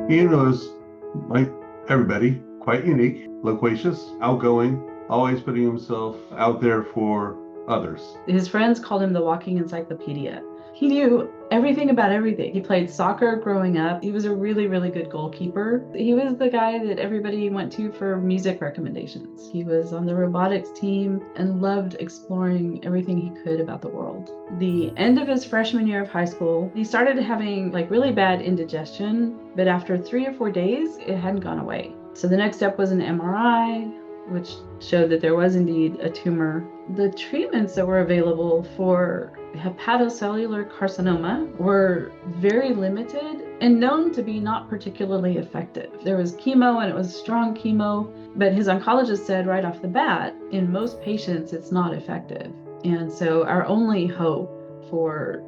Ian was, like everybody, quite unique, loquacious, outgoing, always putting himself out there for others. His friends called him the walking encyclopedia. He knew everything about everything. He played soccer growing up. He was a really, really good goalkeeper. He was the guy that everybody went to for music recommendations. He was on the robotics team and loved exploring everything he could about the world. The end of his freshman year of high school, he started having really bad indigestion, but after 3 or 4 days, it hadn't gone away. So the next step was an MRI, which showed that there was indeed a tumor. The treatments that were available for hepatocellular carcinoma were very limited and known to be not particularly effective. There was chemo, and it was strong chemo, but his oncologist said right off the bat, in most patients, it's not effective. And so our only hope for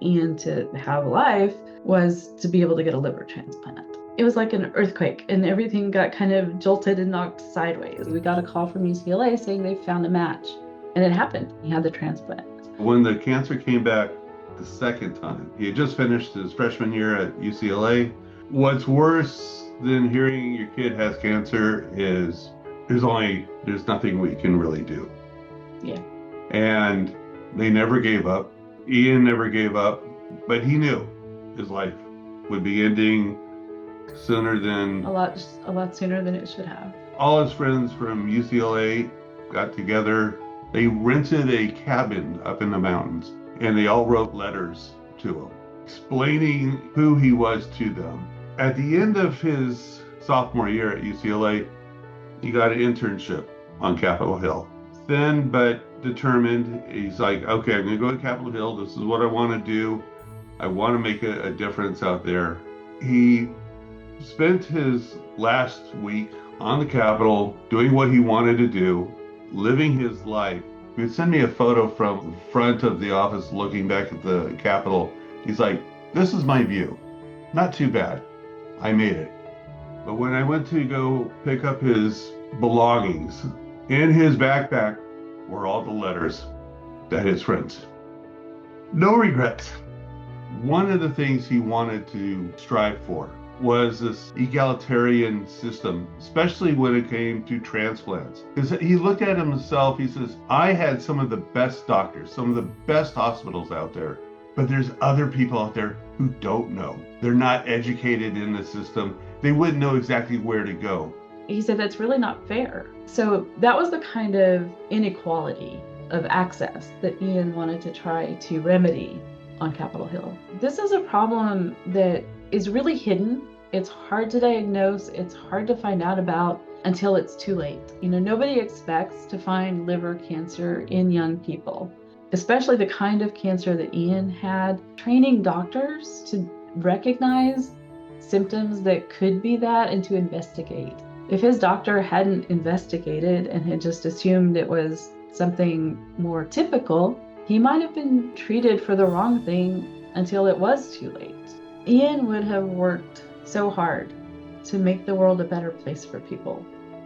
Ian to have life was to be able to get a liver transplant. It was like an earthquake, and everything got kind of jolted and knocked sideways. We got a call from UCLA saying they found a match, and it happened. He had the transplant. When the cancer came back the second time, he had just finished his freshman year at UCLA. What's worse than hearing your kid has cancer is there's nothing we can really do. Yeah. And they never gave up. Ian never gave up, but he knew his life would be ending sooner than a lot sooner than it should have. All his friends from UCLA got together. They rented a cabin up in the mountains, and they all wrote letters to him, explaining who he was to them. At the end of his sophomore year at UCLA, he got an internship on Capitol Hill. Thin but determined, he's like, okay, I'm gonna go to Capitol Hill. This is what I wanna do. I wanna make a difference out there. He spent his last week on the Capitol doing what he wanted to do, living his life. He would send me a photo from the front of the office looking back at the Capitol. He's like, this is my view. Not too bad. I made it. But when I went to go pick up his belongings, in his backpack were all the letters that his friends. No regrets. One of the things he wanted to strive for was this egalitarian system, especially when it came to transplants. Because he looked at himself, he says, I had some of the best doctors, some of the best hospitals out there, but there's other people out there who don't know. They're not educated in the system. They wouldn't know exactly where to go. He said, that's really not fair. So that was the kind of inequality of access that Ian wanted to try to remedy on Capitol Hill. This is a problem that is really hidden. It's hard to diagnose. It's hard to find out about until it's too late. Nobody expects to find liver cancer in young people, especially the kind of cancer that Ian had. Training doctors to recognize symptoms that could be that and to investigate. If his doctor hadn't investigated and had just assumed it was something more typical, he might have been treated for the wrong thing until it was too late. Ian would have worked so hard to make the world a better place for people.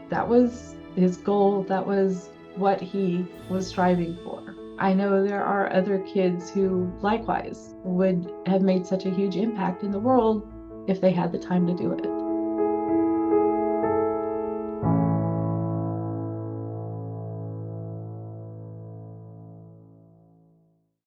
That was his goal. That was what he was striving for. I know there are other kids who likewise would have made such a huge impact in the world if they had the time to do it.